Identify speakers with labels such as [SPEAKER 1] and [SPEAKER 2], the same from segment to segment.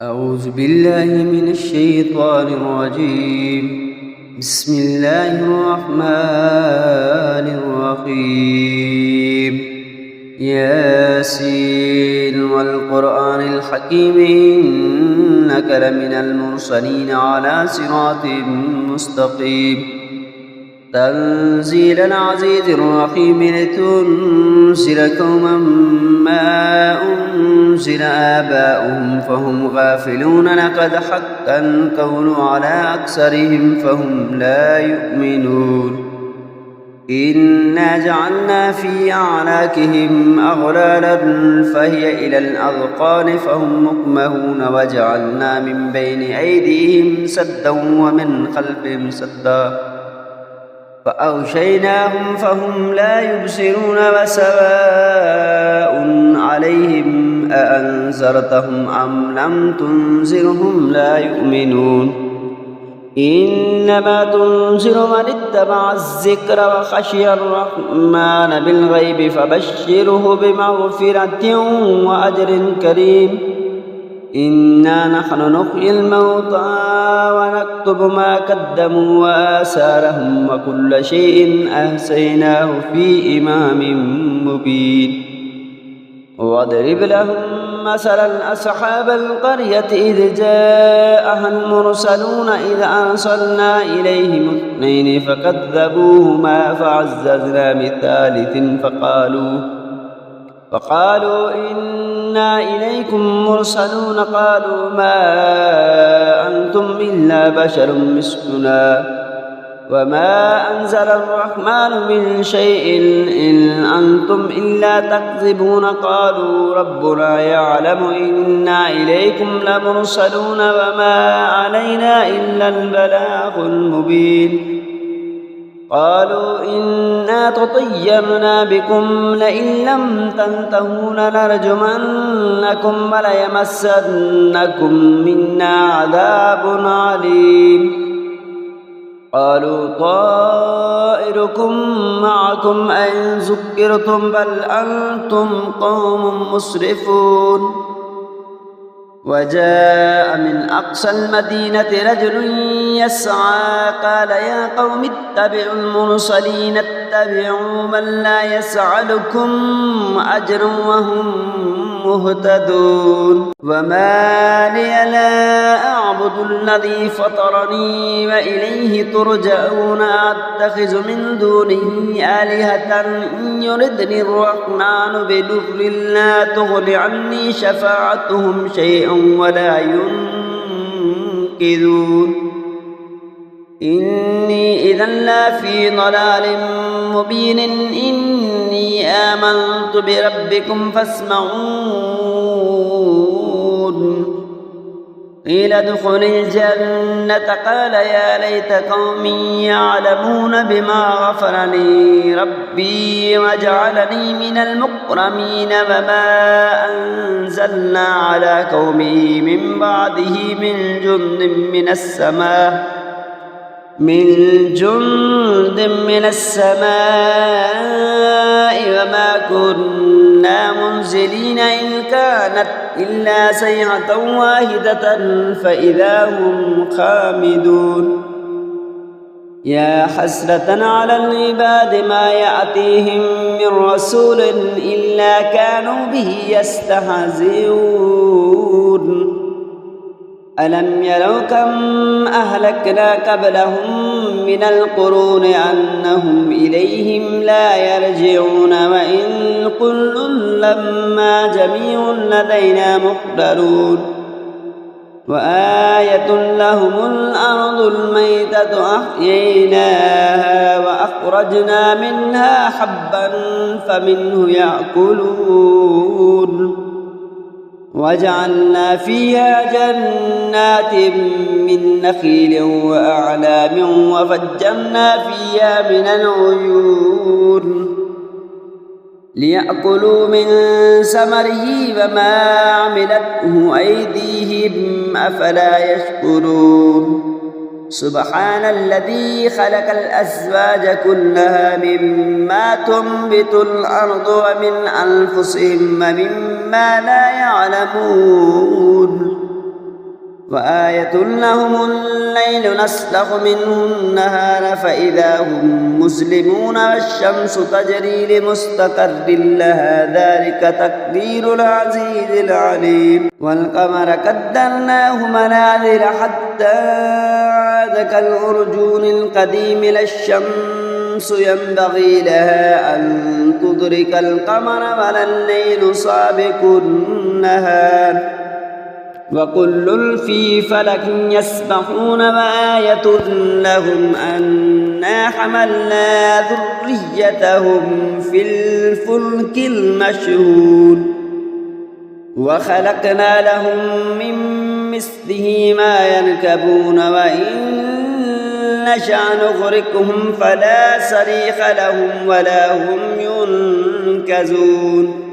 [SPEAKER 1] أعوذ بالله من الشيطان الرجيم. بسم الله الرحمن الرحيم. ياسين والقرآن الحكيم إنك لمن المرسلين على صراط مستقيم. تنزيل العزيز الرحيم لتنذر قوما ما أنزل آباؤهم فهم غافلون. لقد حق القول على أكثرهم فهم لا يؤمنون. إنا جعلنا في أعناقهم أغلالا فهي إلى الأذقان فهم مقمحون وجعلنا من بين أيديهم سدا ومن خلفهم سدا فأغشيناهم فهم لا يبصرون. وسواء عليهم أأنذرتهم أم لم تنذرهم لا يؤمنون. إنما تنذر من اتبع الذكر وخشي الرحمن بالغيب فبشره بمغفرة وأجر كريم. إنا نحن نحيي الموتى ونكتب ما قدموا وآثارهم وكل شيء أحصيناه في إمام مبين. واضرب لهم مثلا أصحاب القرية إذ جاءها المرسلون إذ أرسلنا إليهم اثنين فكذبوهما فعززنا بثالث فقالوا إنا إليكم مرسلون. قالوا ما أنتم إلا بشر مثلنا وما أنزل الرحمن من شيء إن أنتم إلا تكذبون. قالوا ربنا يعلم إنا إليكم لمرسلون وما علينا إلا البلاغ المبين. قالوا إنا تطيرنا بكم لئن لم تنتهوا لنرجمنكم وليمسنكم منا عذاب عليم. قالوا طائركم معكم أئن ذكرتم بل أنتم قوم مسرفون. وجاء من أقصى المدينة رجل يسعى قال يا قوم اتبعوا المرسلين اتبعوا من لا يسألكم أجرا وهم مهتدون. وما لي لا أعبد الذي فطرني وإليه ترجعون. أتخذ من دونه آلهة إن يردني الرحمن بضر لا تغن عني شفاعتهم شيئا ولا ينقذون. إني إذا لفي ضلال مبين. إني آمنت بربكم فاسمعون. قيل ادخل الجنة قال يا ليت قومي يعلمون بما غفر لي ربي وجعلني من المكرمين. وما أنزلنا على قومه من بعده من جند من السماء وما كنا منزلين إن كانت إلا صيحة واحدة فإذا هم خامدون. يا حسرة على العباد ما يأتيهم من رسول إلا كانوا به يستهزئون. ألم يروا كم أهلكنا قبلهم من القرون أنهم إليهم لا يرجعون. وإن كل لما جميع لدينا محضرون. وآية لهم الأرض الميتة أحييناها وأخرجنا منها حبا فمنه يأكلون. وجعلنا فيها جنات من نخيل وأعناب وفجرنا فيها من العيون ليأكلوا من ثمره وما عملته أيديهم أفلا يشكرون. سبحان الذي خلق الأزواج كلها مما تنبت الأرض ومن أنفسهم ومما لا يعلمون. وآية لهم الليل نسلخ منه النهار فإذا هم مسلمون والشمس تجري لمستقر لها ذلك تقدير العزيز العليم والقمر قدرناه منازل حتى عاد كالأرجون القديم لا الشمس ينبغي لها أن تدرك القمر ولا الليل سابق النهار وكل في فلك يسبحون وآية لهم أنا حملنا ذريتهم في الفلك المشحون وخلقنا لهم من مثله ما يركبون وإن نشأ نغرقهم فلا صريخ لهم ولا هم ينقذون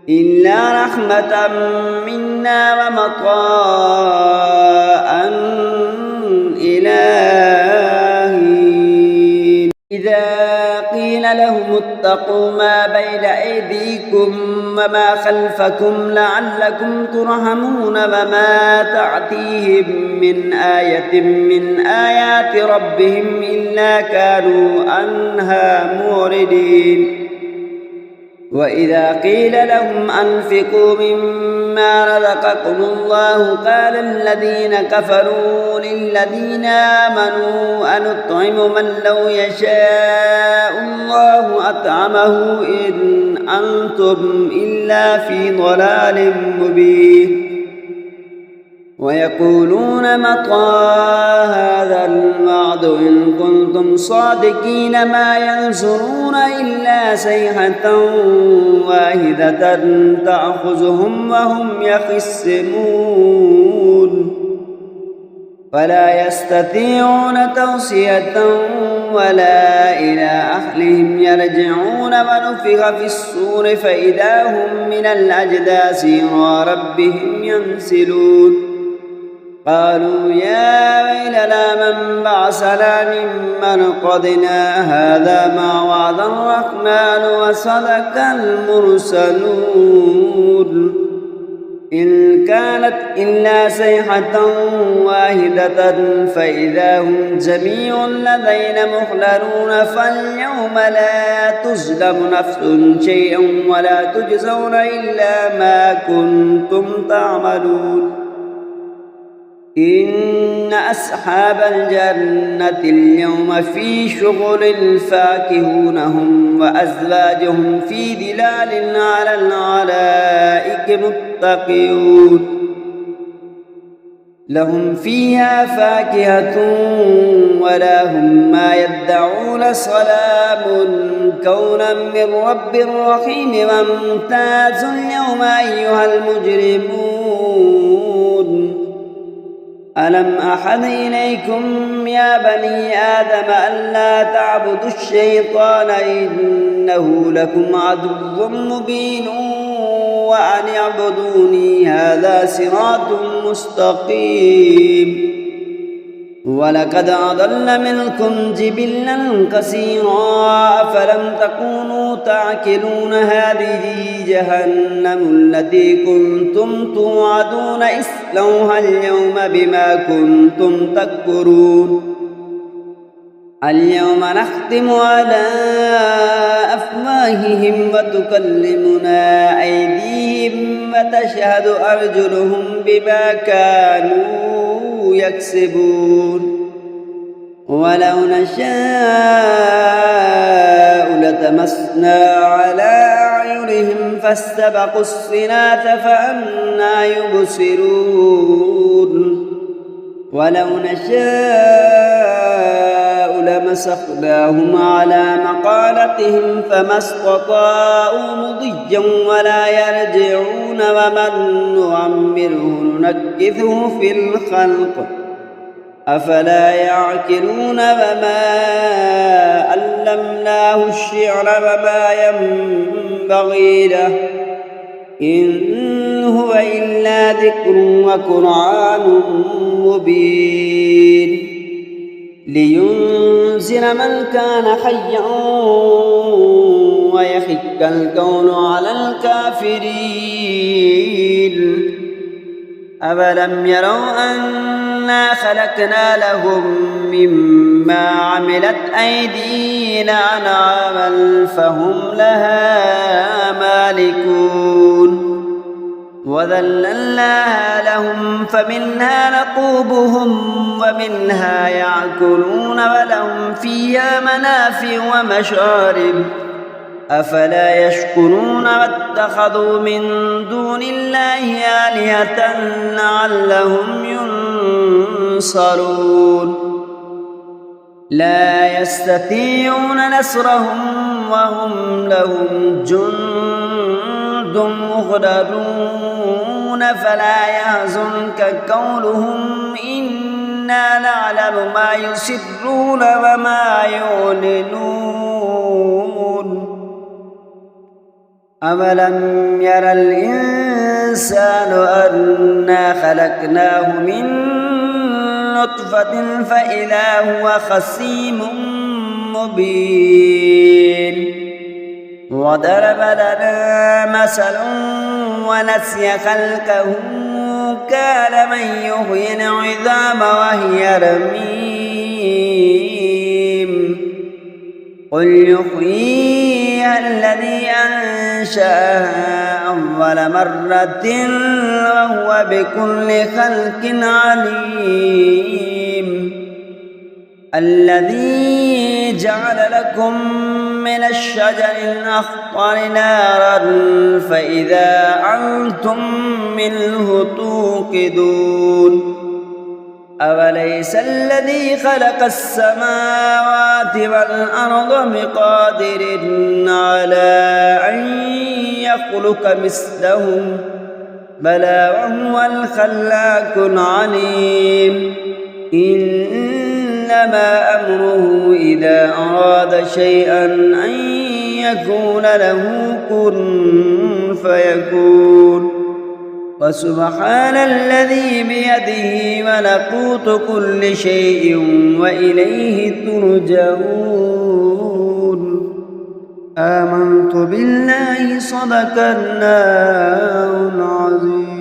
[SPEAKER 1] إلا رحمة منا ومطاعا إلى حين إذا قيل لهم اتقوا ما بين أيديكم وما خلفكم لعلكم ترحمون وما تأتيهم من آية من آيات ربهم إلا كانوا عنها معرضين وإذا قيل لهم أنفقوا مما رزقكم الله قال الذين كفروا للذين آمنوا أنطعم من لو يشاء الله أطعمه إن أنتم إلا في ضلال مبين ويقولون متى هذا الوعد إن كنتم صادقين ما ينظرون إلا صيحة واحدة تأخذهم وهم يخصمون فلا يستطيعون توصية ولا إلى أهلهم يرجعون ونفخ في الصور فإذا هم من الأجداث إلى ربهم ينسلون قالوا يا ويلنا من بعثنا من مرقدنا هذا ما وعد الرحمن وصدق المرسلون إن كانت إلا صيحة واحدة فإذا هم جميع لدينا محضرون فاليوم لا تظلم نفس شيئا ولا تجزون إلا ما كنتم تعملون إن أصحاب الجنة اليوم في شغل فاكهون هم وأزواجهم في ظلال على الأرائك متكئون لهم فيها فاكهة ولهم ما يدعون سلام كونا من رب رحيم وامتازوا اليوم أيها المجرمون ألم أحد إليكم يا بني آدم ألا تعبدوا الشيطان إنه لكم عدو مبين وأن اعبدوني هذا صراط مستقيم ولقد أضل منكم جبلا كثيرا أفلم تكونوا تعقلون هذه جهنم التي كنتم توعدون اصلوها اليوم بما كنتم تكفرون اليوم نختم على أفواههم وتكلمنا أيديهم وتشهد أرجلهم بما كانوا يكسبون ولو نشاء لتمسنا على أعينهم فاستبقوا الصراط فأنى يبصرون ولو نشاء لمسخناهم على مقالتهم فما استطاعوا مضيا ولا يرجعون ومن نعمره ننكثه في الخلق أفلا يعقلون وما علمناه الشعر وما ينبغي له إن هو إلا ذكر وقرآن مبين لينذر من كان حيا ويحق الكون على الكافرين أولم يروا أنا خلقنا لهم مما عملت أيدينا أنعاما فهم لها مالكون وذللناها لهم فمنها ركوبهم ومنها يأكلون ولهم فيها منافع ومشارب أفلا يشكرون واتخذوا من دون الله آلهة لعلهم ينصرون لا يستطيعون نصرهم وهم لهم جند مغررون فلا يحزنك قولهم إنا نعلم ما يسرون وما يعلنون أولم ير الإنسان أنا خلقناه من نطفة فإذا هو خصيم مبين وضرب لنا مثلا ونسي خلقه كان من يحيي العظام وهي رميم قل يحييها الذي أنشأها أول مرة وهو بكل خلق عليم الذي جعل لكم من الشجر الأخضر نارا فإذا أنتم منه توقدون أوليس الذي خلق السماوات والأرض بقادر على أن يخلق مثلهم بلى وهو الخلاق العليم إنما أمره إذا أراد شيئا أن يكون له كن فيكون وسبحان الذي بيده ملكوت كل شيء وإليه ترجعون آمنت بالله صدق الله العظيم.